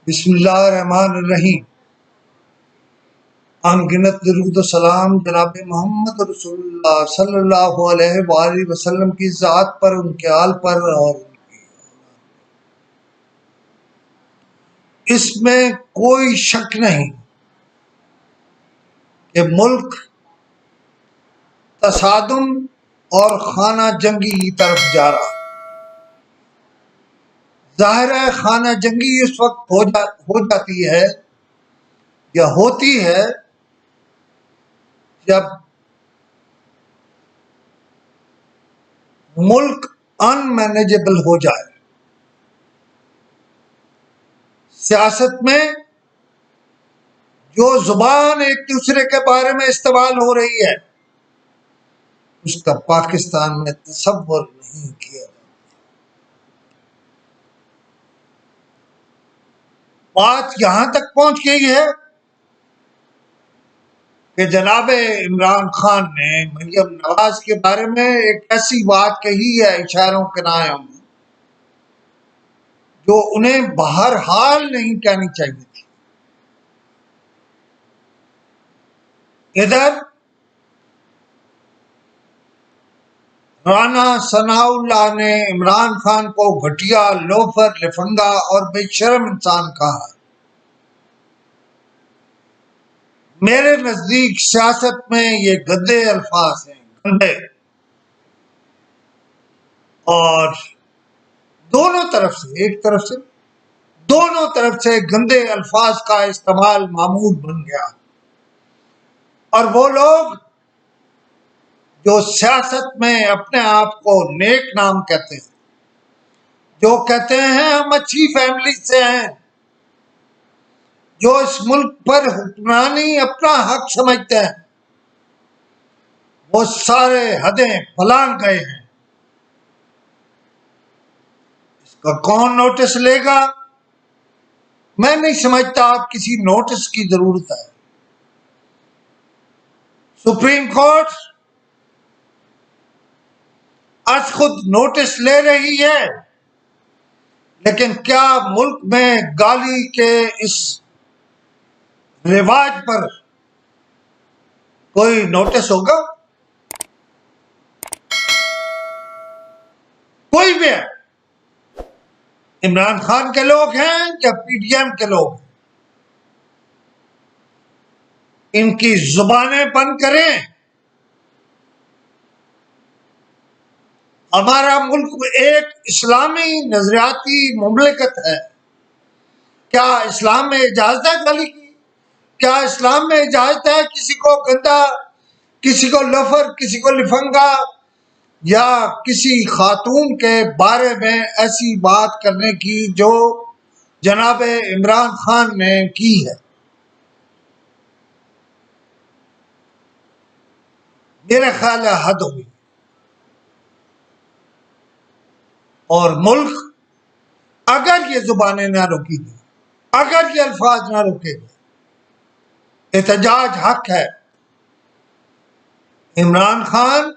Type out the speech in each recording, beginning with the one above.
बिस्मिल्लाहिर्रहमानिर्रहीम। अनगिनत दुरूद व सलाम जनाब मोहम्मद रसूलुल्लाह सल्लल्लाहु अलैहि वसल्लम की ज़ात पर, उनके आल पर और इसमें कोई शक नहीं कि मुल्क तसादुम और खाना जंगी की तरफ जा रहा। जाहिर है खाना जंगी इस वक्त हो जाती है या होती है जब मुल्क अनमैनेजेबल हो जाए। सियासत में जो जुबान एक दूसरे के बारे में इस्तेमाल हो रही है उसका पाकिस्तान में तसव्वुर नहीं किया। बात यहां तक पहुंच गई है कि जनाब इमरान खान ने मरियम नवाज के बारे में एक ऐसी बात कही है इशारों के नाम जो उन्हें बहरहाल नहीं कहनी चाहिए थी। इधर राना सनाउल्लाह ने इमरान खान को घटिया, लोफर, लिफंगा और बेशर्म इंसान कहा। मेरे नजदीक सियासत में ये गंदे अल्फाज हैं, गंदे। और दोनों तरफ से, एक तरफ से, दोनों तरफ से गंदे अल्फाज का इस्तेमाल मामूल बन गया। और वो लोग जो सियासत में अपने आप को नेक नाम कहते हैं, जो कहते हैं हम अच्छी फैमिली से हैं, जो इस मुल्क पर हुक्मरानी अपना हक समझते हैं, वो सारे हदें फलांग गए हैं। इसका कौन नोटिस लेगा? मैं नहीं समझता आप किसी नोटिस की जरूरत है। सुप्रीम कोर्ट आज खुद नोटिस ले रही है, लेकिन क्या मुल्क में गाली के इस रिवाज पर कोई नोटिस होगा? कोई भी है, इमरान खान के लोग हैं या पीटीएम के लोग, इनकी जुबानें बंद करें। हमारा मुल्क एक इस्लामी नजरियाती मुमलिकत है। क्या इस्लाम में इजाजत है गाली की? क्या इस्लाम में इजाजत है किसी को गंदा, किसी को लफर, किसी को लिफंगा या किसी खातून के बारे में ऐसी बात करने की जो जनाब इमरान खान ने की है? मेरा ख्याल है हद होगी। और मुल्क अगर ये जुबानें ना रोकी गई, अगर ये अल्फाज ना रोके गए, एहतजाज हक है। इमरान खान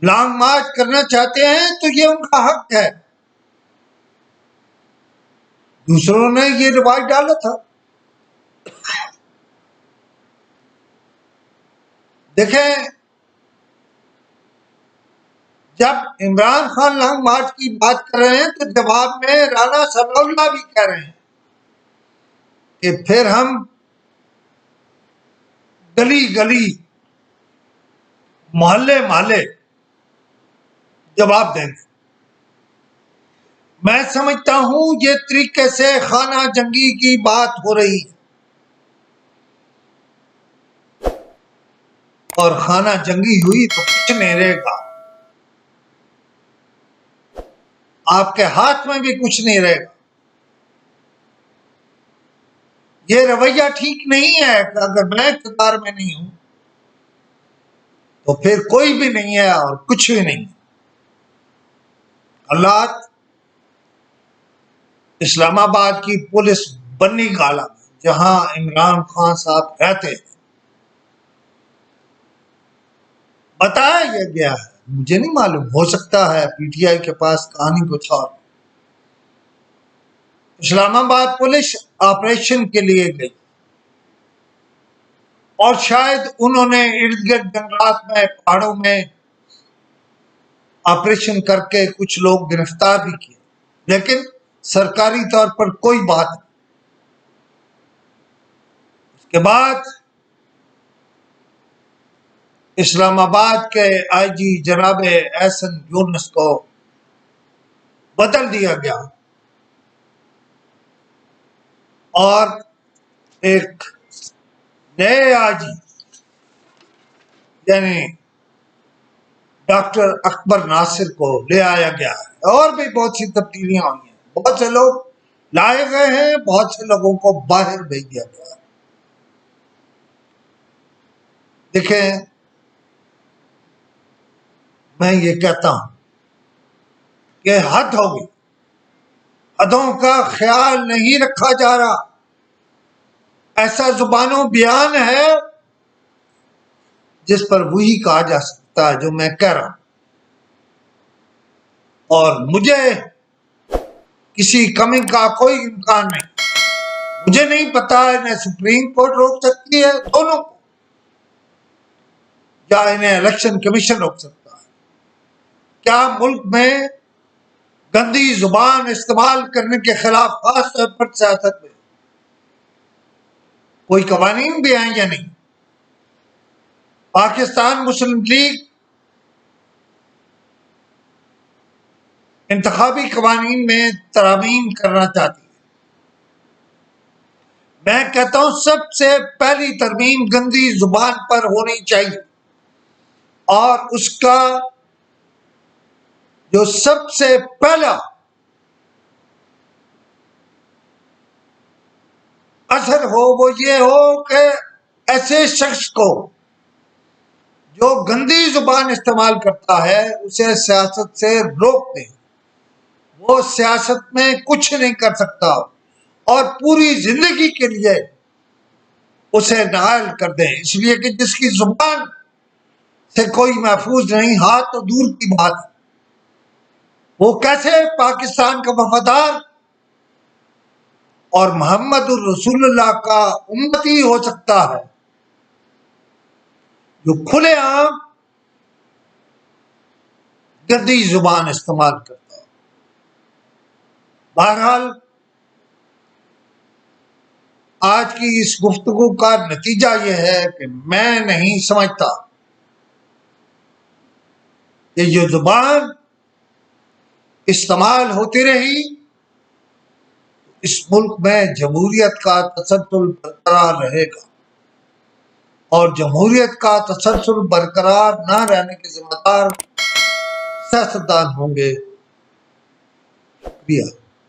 लॉन्ग मार्च करना चाहते हैं तो ये उनका हक है। दूसरों ने ये रिवाज डाला था। देखें, जब इमरान खान लॉन्ग मार्च की बात कर रहे हैं तो जवाब में राना सनाउल्लाह भी कह रहे हैं कि फिर हम गली गली, मोहल्ले मोहल्ले जवाब देंगे। मैं समझता हूं ये तरीके से खाना जंगी की बात हो रही है, और खाना जंगी हुई तो कुछ नहीं रहेगा, आपके हाथ में भी कुछ नहीं रहेगा। ये रवैया ठीक नहीं है। अगर मैं इक़्तिदार में नहीं हूं तो फिर कोई भी नहीं है और कुछ भी नहीं। हालात इस्लामाबाद की पुलिस बन्नी गाला में, जहां इमरान खान साहब रहते हैं, बताया गया है। मुझे नहीं मालूम, हो सकता है पीटीआई के पास कहानी कुछ और। इस्लामाबाद पुलिस ऑपरेशन के लिए गई और शायद उन्होंने इर्द गिर्द जंगलात में, पहाड़ों में ऑपरेशन करके कुछ लोग गिरफ्तार भी किए, लेकिन सरकारी तौर पर कोई बात नहीं। उसके बाद इस्लामाबाद के आईजी जनाब एहसन यूनुस को बदल दिया गया और एक नए आईजी यानी डॉक्टर अकबर नासिर को ले आया गया है। और भी बहुत सी तब्दीलियां हुई हैं, बहुत से लोग लाए गए हैं, बहुत से लोगों को बाहर भेज दिया गया है। देखें, मैं ये कहता हूं कि हद हो गई, हदों का ख्याल नहीं रखा जा रहा। ऐसा जुबानों बयान है जिस पर वही कहा जा सकता है जो मैं कह रहा हूं, और मुझे किसी कमी का कोई इम्कान नहीं। मुझे नहीं पता इन्हें सुप्रीम कोर्ट रोक सकती है दोनों को, या इन्हें इलेक्शन कमीशन रोक सकता है। क्या मुल्क में गंदी जुबान इस्तेमाल करने के खिलाफ खास तौर पर सियासत में कोई कवानीन भी हैं या नहीं? पाकिस्तान मुस्लिम लीग इंतखाबी कवानीन में तरामीम करना चाहती है। मैं कहता हूं सबसे पहली तरमीम गंदी जुबान पर होनी चाहिए, और उसका जो सबसे पहला असर हो वो ये हो कि ऐसे शख्स को जो गंदी जुबान इस्तेमाल करता है उसे सियासत से रोक दें। वो सियासत में कुछ नहीं कर सकता और पूरी जिंदगी के लिए उसे नाअहल कर दें, इसलिए कि जिसकी जुबान से कोई महफूज नहीं, हाथ तो दूर की बात है, वो कैसे पाकिस्तान का वफादार और मोहम्मद रसूलुल्लाह का उम्मती हो सकता है जो खुलेआम गंदी जुबान इस्तेमाल करता है। बहरहाल आज की इस गुफ्तगू का नतीजा यह है कि मैं नहीं समझता कि ये जुबान इस्तेमाल होती रही इस मुल्क में जमहूरियत का तसलसल बरकरार रहेगा, और जमहूरियत का तसलसल बरकरार न रहने के जिम्मेदार सियासतदान होंगे।